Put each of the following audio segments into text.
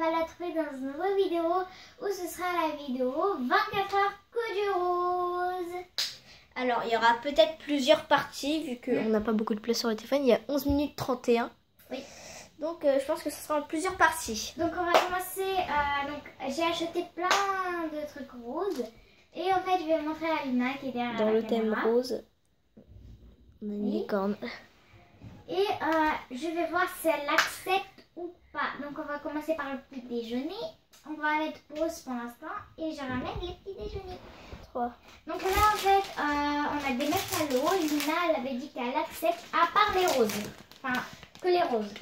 va la trouver dans une nouvelle vidéo où ce sera la vidéo 24 heures que du rose. Alors, il y aura peut-être plusieurs parties vu qu'on n'a pas beaucoup de place sur le téléphone. Il y a 11 minutes 31. Oui. Donc, je pense que ce sera en plusieurs parties. Donc, on va commencer. Donc, j'ai acheté plein de trucs roses. Et en fait, je vais montrer à Lina qui est derrière Dans la le thème caméra. rose, on a une licorne. Et je vais voir si elle l'accepte ou pas. Donc, on va commencer par le petit déjeuner. On va mettre pause pour l'instant. Et je ramène les petits déjeuners. 3. Donc là, en fait, on a des marshmallows. Lina, elle avait dit qu'elle accepte à part les roses. Enfin, que les roses.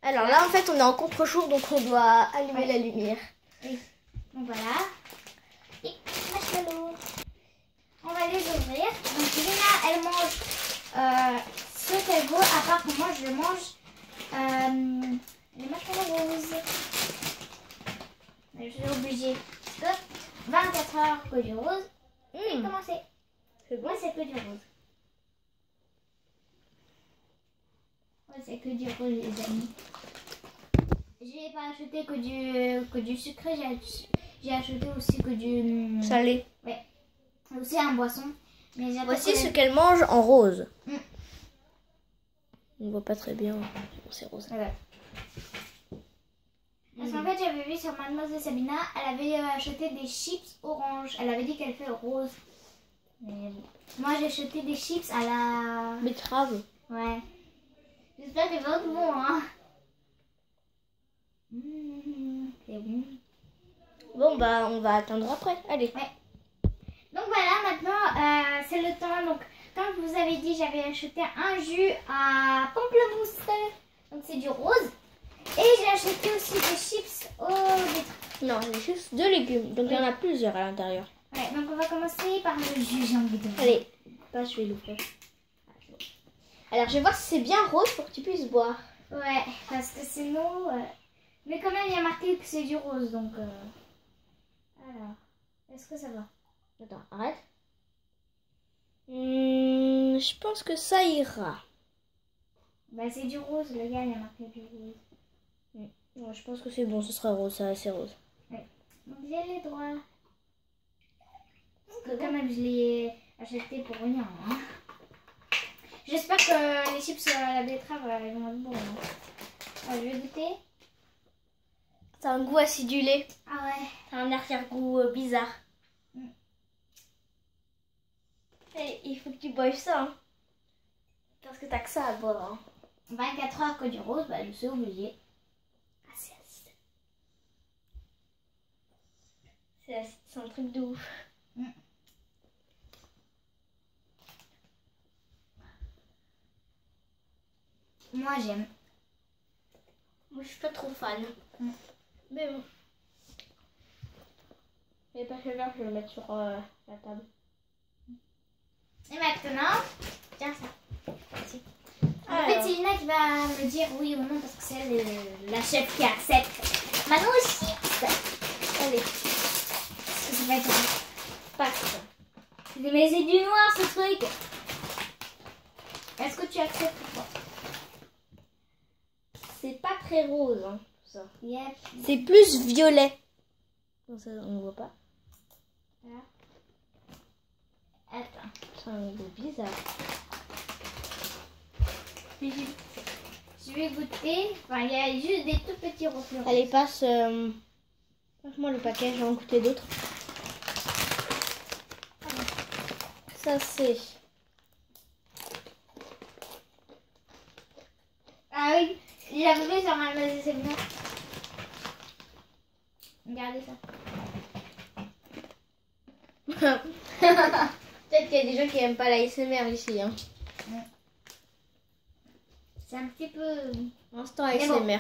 Alors là, en fait, on est en contre-jour, donc on doit allumer la lumière. Oui. Donc voilà. Et marshmallows. On va les ouvrir. Donc Lina, elle mange ce qu'elle veut. À part que moi, je mange les marshmallows roses. Mais je suis obligée. Parce que 24 heures que du rose. Et commencer. C'est bon. Moi, c'est que du rose. Moi, c'est que du rose, les amis. J'ai pas acheté que du sucré. J'ai acheté aussi que du Salé. Ouais. Aussi un boisson. Mais Voici ce qu'elle mange en rose. On voit pas très bien. C'est rose. Ouais. Parce qu'en fait, j'avais vu sur Mademoiselle Sabina, elle avait acheté des chips orange. Elle avait dit qu'elle fait rose. Mais bon. Moi, j'ai acheté des chips à la Betterave. Ouais. J'espère qu'ils vont être bons, hein. C'est bon. Bon, bah, on va attendre après. Allez. Ouais. Donc voilà, maintenant, c'est le temps. Donc, comme je vous avais dit, j'avais acheté un jus à pamplemousse. Donc, c'est du rose. Et j'ai acheté aussi des chips au betteraves. Non, les chips de légumes. Donc, il y en a plusieurs à l'intérieur. Ouais, donc on va commencer par le jus, j'ai envie de dire. Allez, pas, je vais l'ouvrir. Alors, je vais voir si c'est bien rose pour que tu puisses boire. Ouais, parce que sinon... Mais quand même, il y a marqué que c'est du rose, donc... Alors, est-ce que ça va? Attends, arrête. Je pense que ça ira. Bah, c'est du rose, le gars, il y a marqué du rose. Ouais, je pense que c'est bon, ce sera rose, ça c'est rose. Ouais. Donc, j'ai les droits. Parce que quand même, je l'ai acheté pour rien, hein. J'espère que les chips à la betterave, ils vont être bons. Hein. Je vais goûter. Ça a un goût acidulé. Ah ouais. Ça a un arrière-goût bizarre. Et il faut que tu boives ça. Hein. Parce que t'as que ça à boire. Hein. 24 heures que du rose, bah, je suis obligée. Ah, c'est acide. C'est acide, c'est un truc de ouf. Moi, j'aime. Moi, je suis pas trop fan. Mais bon. Et pas fait je vais le mettre sur la table. Et maintenant, tiens ça. Merci. En fait, c'est Lina qui va me dire oui ou non parce que c'est la chef qui accepte. Maintenant aussi. Allez. Parce que ça va être Passe. Mais c'est du noir ce truc. Est-ce que tu acceptes ou pas? C'est pas très rose, hein, tout ça. Yep. C'est plus violet. Non, ça, on ne voit pas. Voilà. Attends. C'est un goût bizarre. Je vais goûter. Enfin, il y a juste des tout petits reflets. Allez, passe. Passe-moi le paquet, je vais en goûter d'autres. Ça, c'est. Ah oui, j'avais vu sur ma base, c'est bien. Regardez ça. Peut-être qu'il y a des gens qui n'aiment pas l'ASMR ici. Hein. C'est un petit peu... Instant ASMR.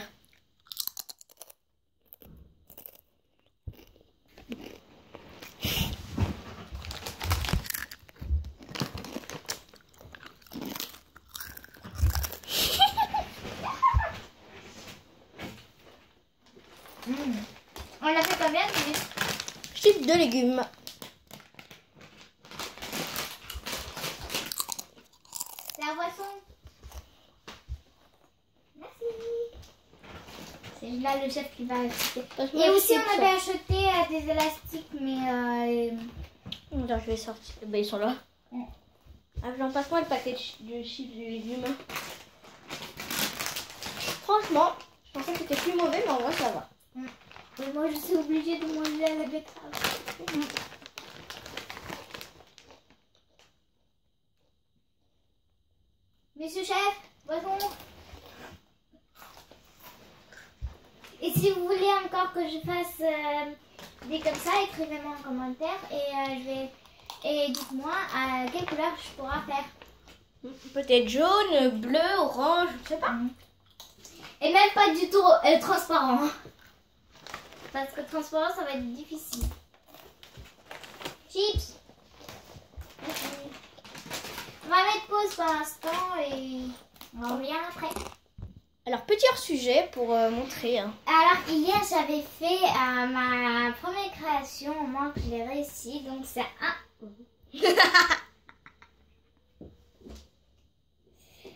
On l'a fait combien de minutes? Chips de légumes. C'est la boisson. Merci. C'est là le chef qui va acheter. Passe-moi Et le aussi, chips. on avait acheté des élastiques, mais... Attends, je vais sortir. Bah, ils sont là. Ouais. Ah, j'en passe-moi le paquet de chips de légumes. Franchement, je pensais que c'était plus mauvais, mais en vrai, ça va. Et moi, je suis obligée de manger à la betterave. Monsieur chef, boisson. Et si vous voulez encore que je fasse des comme ça, écrivez-moi en commentaire et dites-moi à quelle couleur je pourrai faire. Peut-être jaune, bleu, orange, je sais pas. Et même pas du tout transparent. Parce que transparent, ça va être difficile. Chips. Merci. On va mettre pause pour l'instant et on revient après. Alors, petit hors-sujet pour montrer. Hein. Alors hier j'avais fait ma première création, au moins que je l'ai réussi, donc c'est un...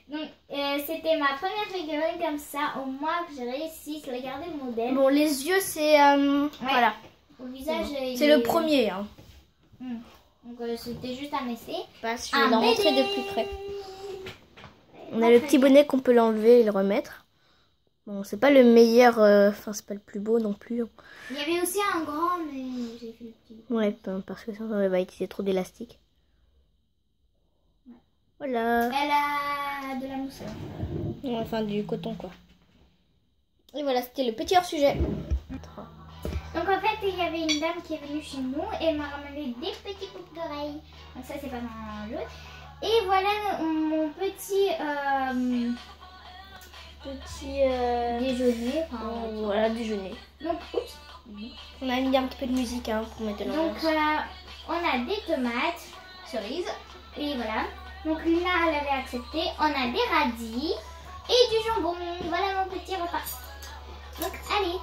Donc c'était ma première figurine comme ça, au moins que j'ai réussi, regardez le modèle. Bon, les yeux, c'est... Voilà. Au visage, C'est le premier. Hein. Donc c'était juste un essai. Parce que je vais leur montrer de plus près. On a Pas le très petit bien. bonnet qu'on peut l'enlever et le remettre. Bon, c'est pas le meilleur... Enfin, c'est pas le plus beau non plus. Il y avait aussi un grand, mais j'ai fait le petit. Ouais, parce que sinon, on va utiliser trop d'élastique. Voilà. Elle a de la mousse. Enfin, du coton, quoi. Et voilà, c'était le petit hors-sujet. Donc en fait, il y avait une dame qui est venue chez nous et elle m'a ramené des petits boucles d'oreilles. Donc ça, c'est pas dans l'autre. Et voilà mon petit déjeuner. Enfin, Voilà, déjeuner. donc, oups. On a mis un petit peu de musique hein, pour mettre de Donc l'ambiance. on a des tomates cerises. Et voilà. Donc Luna, elle avait accepté. On a des radis et du jambon. Voilà mon petit repas. Donc allez,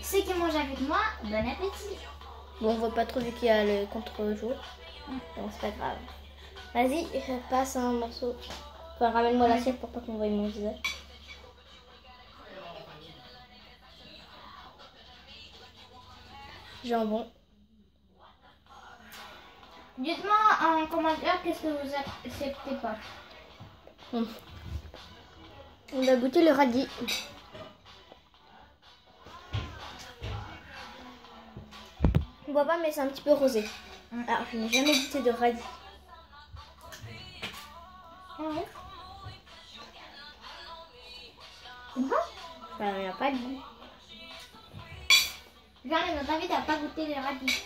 ceux qui mangent avec moi, bon appétit. Bon, on voit pas trop vu qu'il y a le contre-jour. Bon, c'est pas grave. Vas-y, passe un morceau. Enfin, ramène-moi l'assiette pour pas qu'on voie mon visage. Jambon. Dites-moi en commentaire qu'est-ce que vous acceptez pas. On a goûté le radis. On voit pas, mais c'est un petit peu rosé. Alors, je n'ai jamais goûté de radis. Ah ouais. Enfin, il n'y a pas de goût. Jamais dans ta vie, t'as pas goûté les radis.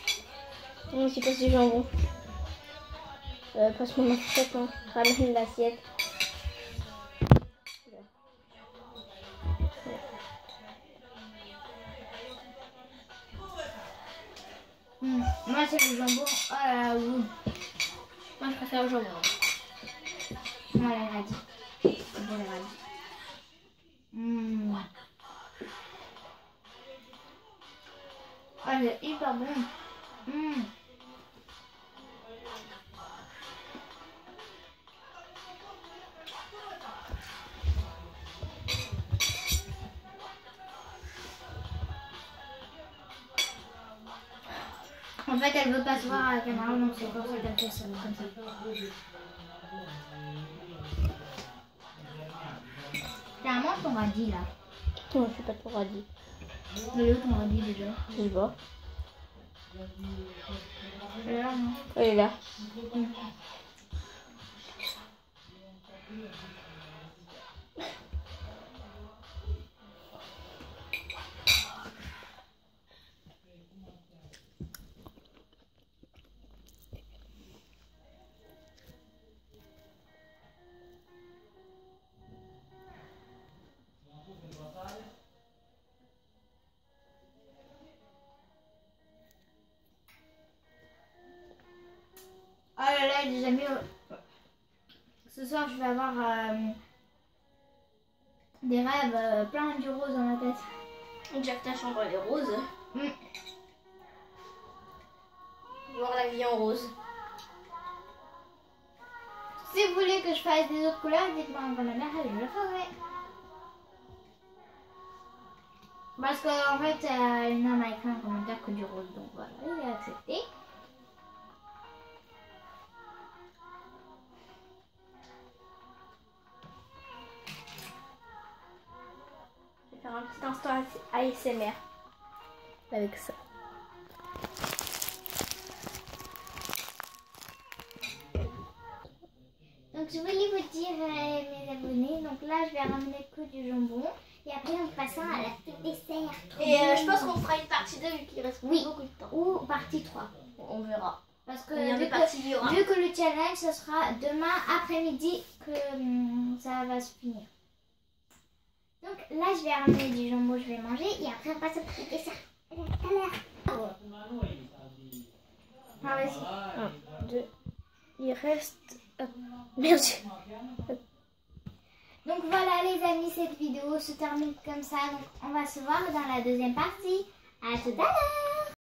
Non, c'est pas du jambon. Passe-moi ma fourchette, hein. Ramène l'assiette. Moi, c'est le jambon. Oui. Moi, je préfère le jambon. Moi, les radis. C'est bon, les radis. Ah, c'est hyper bon. En fait, elle veut pas se voir à la caméra, donc c'est pour ça qu'elle fait ça comme ça. T'as un manque ton radis là. Non, je suis pas trop radis. Mais où ton radis déjà? Je sais pas. Là, non. Elle est là. Oh là là, j'ai jamais... Ce soir, je vais avoir des rêves plein du rose dans ma tête. Déjà que ta chambre elle est rose. Voir la vie en rose. Si vous voulez que je fasse des autres couleurs, dites-moi en commentaire et je le ferai. Parce qu'en fait, une homme a écrit un commentaire que du rose, donc voilà, il a accepté. Je vais faire un petit instant ASMR avec ça. Donc je voulais vous dire mes abonnés, donc là je vais ramener que du jambon et après on passera à la petite dessert. Et je pense qu'on fera une partie 2 vu qu'il reste beaucoup de temps. Ou partie 3. On verra. Parce que Combien de vu parties il y aura. que le challenge ce sera demain après-midi que ça va se finir. Donc là je vais ramener du jambon, je vais manger et après on passe au petit dessert. À tout à l'heure. Ah, vas-y. 1, 2. Il reste. Merci. Donc voilà les amis, cette vidéo se termine comme ça. Donc on va se voir dans la deuxième partie. À tout à l'heure.